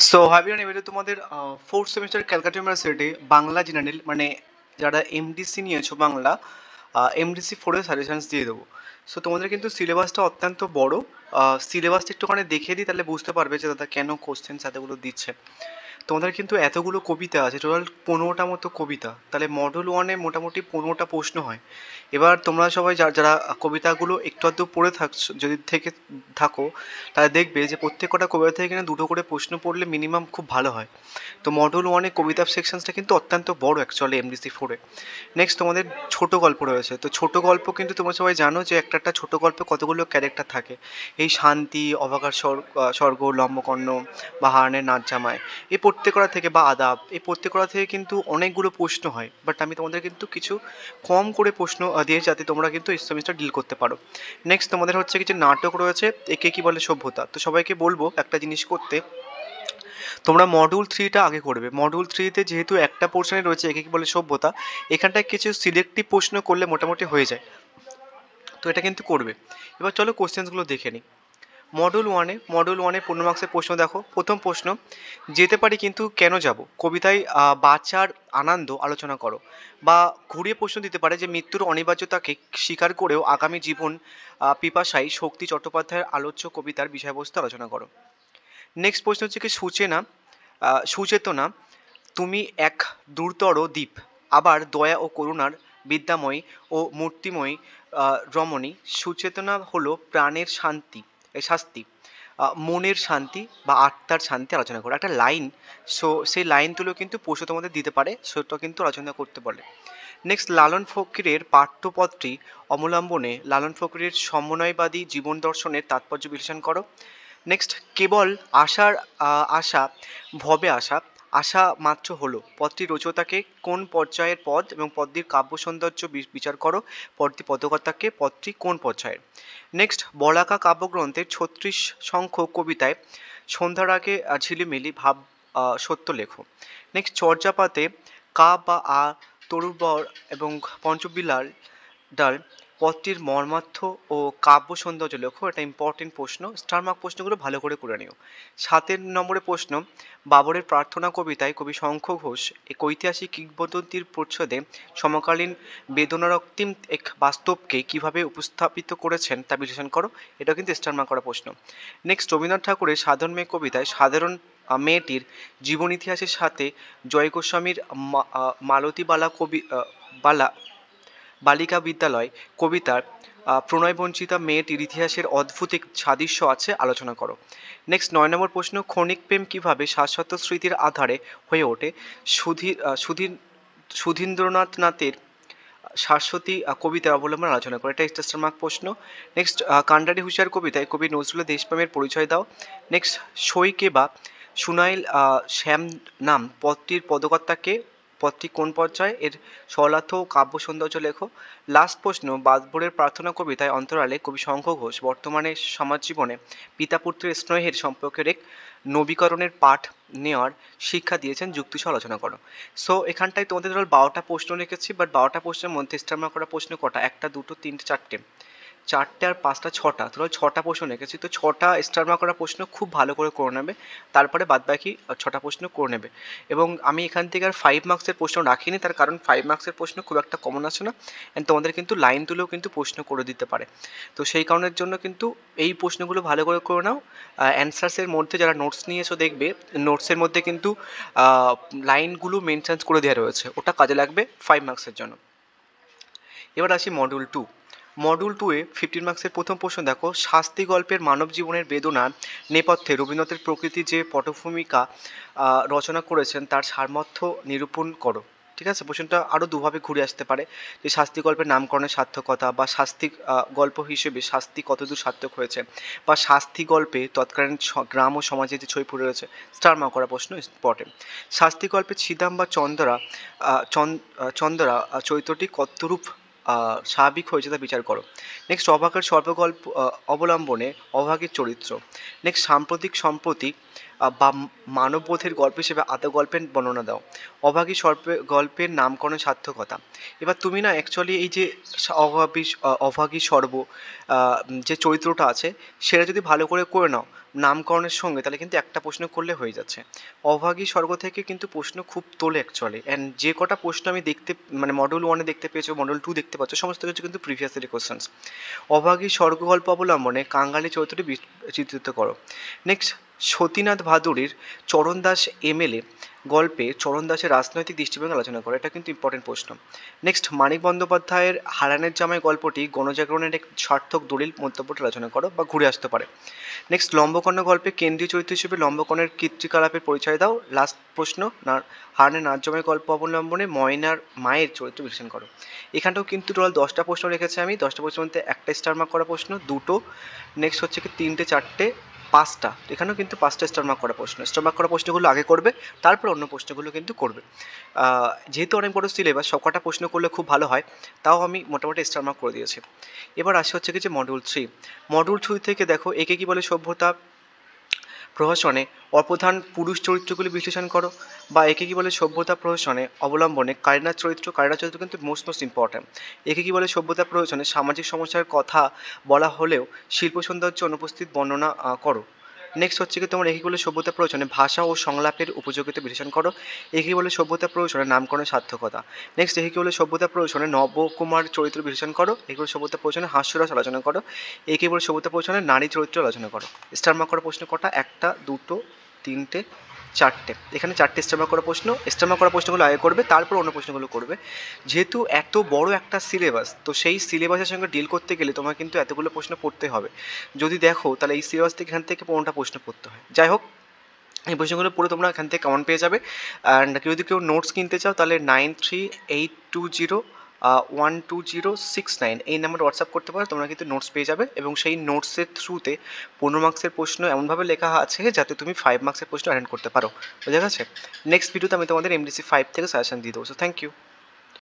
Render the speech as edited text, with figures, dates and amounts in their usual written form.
So ভাবিও এবারে তোমাদের fourth semester Calcutta university Bangla general মানে যারা এমডিসি নিয়েছো বাংলা এমডিসি ফোরে সাজেশনস দিয়ে দেবো। সো তোমাদের কিন্তু সিলেবাসটা অত্যন্ত বড়। সিলেবাসটা একটুখানি দেখিয়ে দিই, তাহলে বুঝতে পারবে যে দাদা কেন কোশ্চেন এতগুলো দিচ্ছে। তোমাদের কিন্তু এতগুলো কবিতা আছে, টোটাল 15টা মতো কবিতা, তাহলে মডেল ওয়ানে মোটামুটি 15টা প্রশ্ন হয়। এবার তোমরা সবাই যারা কবিতাগুলো একটু আধটু পড়ে থাকছো, যদি থেকে থাকো, তাহলে দেখবে যে প্রত্যেকটা কবিতা থেকে কিনা দুটো করে প্রশ্ন পড়লে মিনিমাম খুব ভালো হয়। তো মডেল ওয়ানে কবিতা সেকশনসটা কিন্তু অত্যন্ত বড় অ্যাকচুয়ালি এমডিসি ফোরে। নেক্সট তোমাদের ছোট গল্প রয়েছে। তো ছোট গল্প কিন্তু তোমরা সবাই জানো যে একটা একটা ছোট গল্পে কতগুলো ক্যারেক্টার থাকে। এই শান্তি, অবাকার স্বর্গ, লম্বকর্ণ বা হারানের নাচ জামায়, এই প্রত্যেকটা থেকে বা আদাব, এই প্রত্যেকটা থেকে কিন্তু অনেকগুলো প্রশ্ন হয়। বাট আমি তোমাদের কিন্তু কিছু কম করে প্রশ্ন দিয়ে যাতে তোমরা কিন্তু এই সেমিস্টার ডিল করতে পারো। নেক্সট তোমাদের হচ্ছে কিছু নাটক রয়েছে, একে কি বলে সভ্যতা। তো সবাইকে বলবো একটা জিনিস করতে, তোমরা মডিউল থ্রিটা আগে করবে। মডিউল থ্রিতে যেহেতু একটা পোর্শনে রয়েছে একে কি বলে সভ্যতা, এখানটায় কিছু সিলেক্টিভ প্রশ্ন করলে মোটামুটি হয়ে যায়, তো এটা কিন্তু করবে। এবার চলো কোশ্চেন্সগুলো দেখে নিই। মডিউল ওয়ানে 15 মার্ক্সের প্রশ্ন দেখো। প্রথম প্রশ্ন, যেতে পারি কিন্তু কেন যাব, কবিতায় বাঁচার আনন্দ আলোচনা করো। বা ঘুরিয়ে প্রশ্ন দিতে পারে যে মৃত্যুর অনিবার্যতাকে স্বীকার করেও আগামী জীবন পিপাসায় শক্তি চট্টোপাধ্যায়ের আলোচ্য কবিতার বিষয়বস্তু আলোচনা করো। নেক্সট প্রশ্ন হচ্ছে কি সুচেতনা, তুমি এক দূরতর দ্বীপ, আবার দয়া ও করুণার বিদ্যাময়ী ও মূর্তিময়ী রমণী। সুচেতনা হলো প্রাণের শাস্তি, মনের শান্তি বা আত্মার শান্তি আলোচনা করো একটা লাইন। সো সেই লাইনগুলো কিন্তু প্রশ্ন তোমাদের দিতে পারে, সেটা কিন্তু আলোচনা করতে বলে। নেক্সট, লালন ফকিরের পাঠ্যপত্রী অবলম্বনে লালন ফকিরের সমন্বয়বাদী জীবন দর্শনের তাৎপর্য বিশ্লেষণ করো। নেক্সট, কেবল আশা ভবে আশা মাত্র হলো পদটির রচয়িতাকে কোন পর্যায়ের পদ এবং পদটির কাব্য সৌন্দর্য বিচার করো। পদটি পদকর্তাকে পদটি কোন পর্যায়ের। নেক্সট, বলাকা কাব্যগ্রন্থের 36 সংখ্যক কবিতায় সন্ধ্যার আগে ঝিলিমিলি ভাব সত্য লেখো। নেক্সট, চর্যাপাতে কা বা তরুবর এবং পঞ্চবিলাল ডাল পদটির মর্মার্থ ও কাব্য সৌন্দর্য লেখো। এটা ইম্পর্টেন্ট প্রশ্ন, স্টার মার্ক প্রশ্নগুলো ভালো করে নিও। 7 নম্বরের প্রশ্ন, বাবরের প্রার্থনা কবিতায় কবি শঙ্খ ঘোষ এক ঐতিহাসিক কিংবদন্তির প্রচ্ছদে সমকালীন বেদনারক্তিম এক বাস্তবকে কিভাবে উপস্থাপিত করেছেন তা বিশ্লেষণ করো। এটা কিন্তু স্টার মার্ক করা প্রশ্ন। নেক্সট, রবীন্দ্রনাথ ঠাকুরের সাধারণ মেয়ে কবিতায় সাধারণ মেয়েটির জীবন ইতিহাসের সাথে জয় গোস্বামীর মালতীবালা বালা বালিকা বিদ্যালয় কবিতার প্রণয়বঞ্চিতা মেয়েটির ইতিহাসের অদ্ভুত এক সাদৃশ্য আছে, আলোচনা করো। নেক্সট, 9 নম্বর প্রশ্ন, ক্ষণিক প্রেম কিভাবে শাশ্বত স্মৃতির আধারে হয়ে ওঠে। সুধীর সুধীর সুধীন্দ্রনাথ নাথের শাশ্বতী কবিতার অবলম্বন আলোচনা করে। এটা স্টার মার্ক প্রশ্ন। নেক্সট, কান্ডারি হুঁশিয়ার কবিতায় কবি নজরুল দেশপ্রেমের পরিচয় দাও। নেক্সট, সই কে বা সুনাইল শ্যাম নাম পদটির পদকর্তাকে, পদটি কোন পর্যায়ে, এর সরলার্থ ও কাব্য সৌন্দর্য লেখো। লাস্ট প্রশ্ন, বাদবরের প্রার্থনা কবিতায় অন্তরালে কবি শঙ্খ ঘোষ বর্তমানে সমাজ জীবনে পিতা পুত্রের স্নেহের সম্পর্কের এক নবীকরণের পাঠ নেওয়ার শিক্ষা দিয়েছেন, যুক্তিসহ আলোচনা করো। সো এখানটায় তোমাদের ধরো 12টা প্রশ্ন রেখেছি, বাট 12টা প্রশ্নের মধ্যে স্টার মার্ক করা প্রশ্ন কটা, একটা দুটো তিনটে চারটে, চারটে আর পাঁচটা ছটা, তোরা 6টা প্রশ্ন রেখেছি। তো 6টা স্টার মার্ক করা প্রশ্ন খুব ভালো করে নেবে, তারপরে বাদবাকি 6টা প্রশ্ন করে নেবে। এবং আমি এখান থেকে আর 5 মার্ক্সের প্রশ্ন রাখিনি, তার কারণ 5 মার্ক্সের প্রশ্ন খুব একটা কমন আসে না, অ্যান্ড তোমাদের কিন্তু লাইন তুলেও কিন্তু প্রশ্ন করে দিতে পারে। তো সেই কারণের জন্য কিন্তু এই প্রশ্নগুলো ভালো করে নাও। অ্যান্সার্সের মধ্যে যারা নোটস নিয়ে এসো দেখবে নোটসের মধ্যে কিন্তু লাইনগুলো মেনশন করে দেওয়া রয়েছে, ওটা কাজে লাগবে 5 মার্ক্সের জন্য। এবার আসি মডিউল 2-এ 15 মার্ক্সের প্রথম প্রশ্ন দেখো, শাস্তি গল্পের মানব জীবনের বেদনার নেপথ্যে রবীন্দ্রনাথের প্রকৃতি যে পটভূমিকা রচনা করেছেন তার সামর্থ্য নিরূপণ করো। ঠিক আছে, প্রশ্নটা আরও দুভাবে ঘুরে আসতে পারে, যে শাস্তি গল্পের নামকরণের সার্থকতা, বা শাস্তি গল্প হিসেবে শাস্তি কতদূর সার্থক হয়েছে, বা শাস্তি গল্পে তৎকালীন গ্রাম ও সমাজে যে ছবি পড়ে রয়েছে। স্টার মার্ক করা প্রশ্ন ইম্পর্টেন্ট। শাস্তি গল্পে ছিদাম বা চন্দরা চরিত্রটি কতরূপ স্বাভাবিক হয়েছে তা বিচার করো। নেক্সট, অভাগের সর্বগল্প অবলম্বনে অভাগীর চরিত্র। নেক্সট, সম্প্রতি বা মানববোধের গল্প হিসেবে আত্মগল্পের বর্ণনা দাও। অভাগী গল্পের নামকরণ সার্থকতা। এবার তুমি না অ্যাকচুয়ালি এই যে অভাগী সর্ব যে চরিত্রটা আছে সেটা যদি ভালো করে করে নাও নামকরণের সঙ্গে, তাহলে কিন্তু একটা প্রশ্ন করলে হয়ে যাচ্ছে। অভাগী স্বর্গ থেকে কিন্তু প্রশ্ন খুব তোলে অ্যাকচুয়ালি, অ্যান্ড যে কটা প্রশ্ন আমি দেখতে মানে মডিউল 1-এ দেখতে পেয়েছো, মডিউল 2 দেখতে পাচ্ছ, সমস্ত কিছু কিন্তু প্রিভিয়াস ইয়ারের কোশ্চেন্স। অভাগী স্বর্গ গল্প অবলম্বনে কাঙালি চরিত্রটি চিত্রিত করো। নেক্সট, সতীনাথ ভাদুড়ির চরণ দাস এমএলএ গল্পে চরণ দাসের রাজনৈতিক দৃষ্টিভঙ্গি আলোচনা করো। এটা কিন্তু ইম্পর্টেন্ট প্রশ্ন। নেক্সট, মানিক বন্দ্যোপাধ্যায়ের হারানের জামাই গল্পটি গণজাগরণের এক সার্থক দলিল মন্তব্যটি আলোচনা করো বা ঘুরে আসতে পারে। নেক্সট, লম্বকর্ণ গল্পে কেন্দ্রীয় চরিত্র হিসেবে লম্বকর্ণের কীর্তিকলাপের পরিচয় দাও। লাস্ট প্রশ্ন, হারানের নাচজমের গল্প অবলম্বনে ময়নার মায়ের চরিত্র বিশ্লেষণ করো। এখানটাও কিন্তু টোটাল 10টা প্রশ্ন রেখেছি আমি। 10টা প্রশ্নের মধ্যে একটা স্টার মার্ক করা প্রশ্ন, দুটো, নেক্সট হচ্ছে কি 3টে, 4টে, 5টা, এখানেও কিন্তু 5টা স্টার মার্ক করা প্রশ্ন। স্টার মার্ক করা প্রশ্নগুলো আগে করবে, তারপর অন্য প্রশ্নগুলো কিন্তু করবে। যেহেতু অনেক বড় সিলেবাস, সবকটা প্রশ্ন করলে খুব ভালো হয়, তাও আমি মোটামুটি স্টার মার্ক করে দিয়েছি। এবার আসি হচ্ছে কি যে মডিউল 3। মডিউল 3 থেকে দেখো একে কি বলে সভ্যতা প্রহসনে অপ্রধান পুরুষ চরিত্রগুলি বিশ্লেষণ করো, বা একে কি বলে সভ্যতা প্রহসনে অবলম্বনে কারিনার চরিত্র। কারিনার চরিত্র কিন্তু মোস্ট ইম্পর্ট্যান্ট। একে কি বলে সভ্যতা প্রহসনে সামাজিক সমস্যার কথা বলা হলেও শিল্প সৌন্দর্য অনুপস্থিত বর্ণনা করো। নেক্সট হচ্ছে কি তোমার একে বলে সভ্যতা প্রয়োজনে ভাষা ও সংলাপের উপযোগিতা বিশ্লেষণ করো। একে বলে সভ্যতা প্রয়োজনে নামকরণের সার্থকতা। নেক্সট, একে বলে সভ্যতা প্রয়োজনে নবকুমার চরিত্র বিশ্লেষণ করো। একে বলে সভ্যতা প্রয়োজনে হাস্যরস আলোচনা করো। একে বলে সভ্যতা প্রয়োজনে নারী চরিত্র আলোচনা করো। স্টার মার্ক করা প্রশ্ন কটা? একটা, দুটো, 3টে, 4টে। এখানে 4টে স্টার মার্ক করা প্রশ্ন। স্টার মার্ক করা প্রশ্নগুলো আগে করবে, তারপর অন্য প্রশ্নগুলো করবে। যেহেতু এত বড় একটা সিলেবাস, তো সেই সিলেবাসের সঙ্গে ডিল করতে গেলে তোমার কিন্তু এতগুলো প্রশ্ন পড়তে হবে। যদি দেখো তাহলে এই সিলেবাস থেকে এখান থেকে 15টা প্রশ্ন পড়তে হয়। যাই হোক, এই প্রশ্নগুলো পড়ে তোমরা এখান থেকে কমন পেয়ে যাবে। অ্যান্ড যদি কেউ নোটস কিনতে চাও তাহলে 9382012069 এই নাম্বারে হোয়াটসঅ্যাপ করতে পারো, তোমরা কিন্তু নোটস পেয়ে যাবে। এবং সেই নোটসের থ্রুতে 15 মার্কসের প্রশ্ন এমনভাবে লেখা আছে যাতে তুমি 5 মার্কসের প্রশ্ন অ্যাটেন্ড করতে পারো। বুঝে গেছে? নেক্সট ভিডিওতে আমি তোমাদের MDC 5 থেকে সাজেশন দিয়ে দেবো। So thank you.